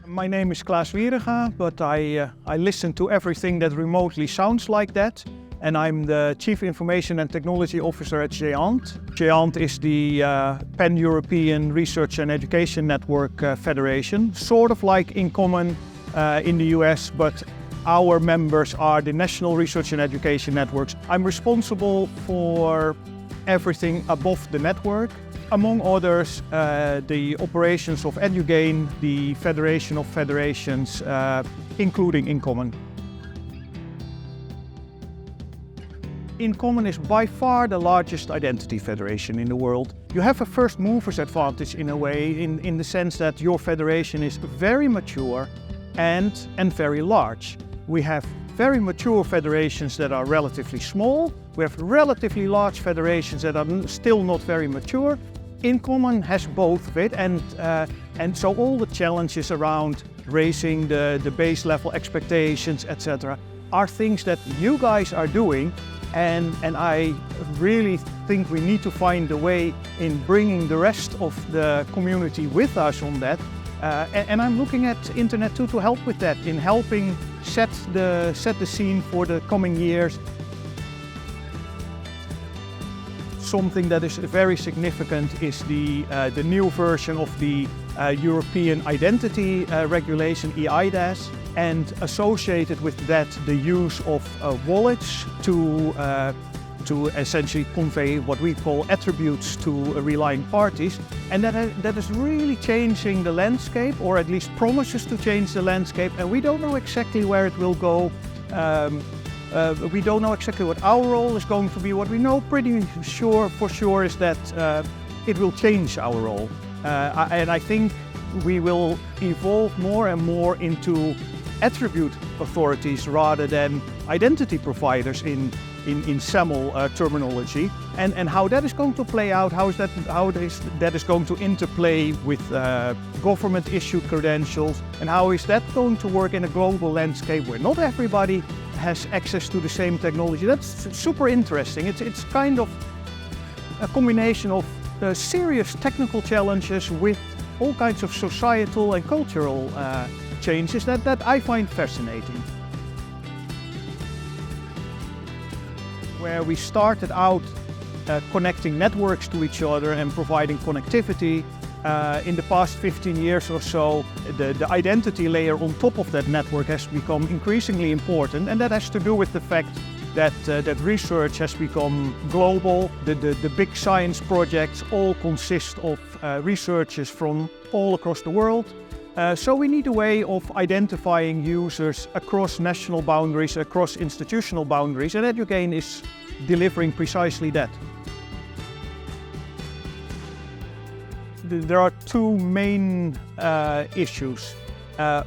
My name is Klaas Wierenga, but I listen to everything that remotely sounds like that. And I'm the Chief Information and Technology Officer at GÉANT. GÉANT is the Pan-European Research and Education Network Federation, sort of like InCommon in the US, but our members are the National Research and Education Networks. I'm responsible for everything above the network. Among others, the operations of GÉANT, the Federation of Federations, including InCommon. InCommon is by far the largest identity federation in the world. You have a first mover's advantage in a way, in the sense that your federation is very mature and very large. We have very mature federations that are relatively small. We have relatively large federations that are still not very mature. InCommon has both of it, and so all the challenges around raising the base level expectations, etc., are things that you guys are doing, and I really think we need to find a way in bringing the rest of the community with us on that. And I'm looking at Internet too to help with that, in helping set the scene for the coming years. Something that is very significant is the new version of the European Identity Regulation, eIDAS, and associated with that the use of wallets to essentially convey what we call attributes to relying parties. And that is really changing the landscape, or at least promises to change the landscape, and we don't know exactly where it will go. We don't know exactly what our role is going to be. What we know for sure is that it will change our role. And I think we will evolve more and more into attribute authorities rather than identity providers in SAML terminology. And how that is going to play out, how that is going to interplay with government issued credentials, and how is that going to work in a global landscape where not everybody has access to the same technology. That's super interesting. It's kind of a combination of serious technical challenges with all kinds of societal and cultural changes that I find fascinating. Where we started out connecting networks to each other and providing connectivity, in the past 15 years or so, the identity layer on top of that network has become increasingly important, and that has to do with the fact that research has become global. The big science projects all consist of researchers from all across the world. So we need a way of identifying users across national boundaries, across institutional boundaries, and GÉANT is delivering precisely that. There are two main issues.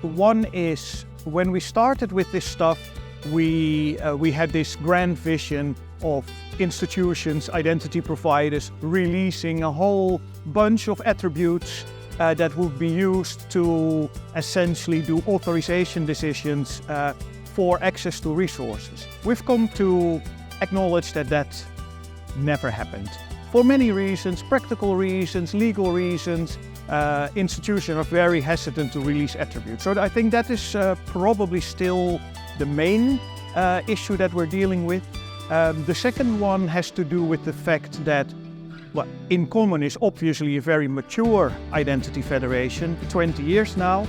One is, when we started with this stuff, we had this grand vision of institutions, identity providers, releasing a whole bunch of attributes that would be used to essentially do authorization decisions for access to resources. We've come to acknowledge that never happened. For many reasons, practical reasons, legal reasons, institutions are very hesitant to release attributes. So I think that is probably still the main issue that we're dealing with. The second one has to do with the fact that InCommon is obviously a very mature identity federation, 20 years now,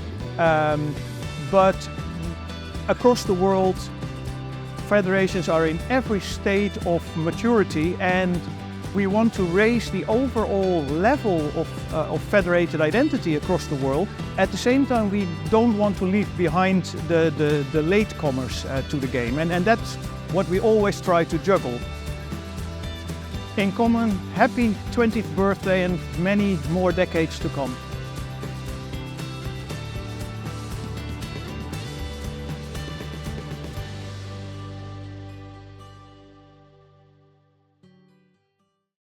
but across the world, federations are in every state of maturity, and we want to raise the overall level of federated identity across the world. At the same time, we don't want to leave behind the latecomers to the game, and that's what we always try to juggle. InCommon, happy 20th birthday and many more decades to come.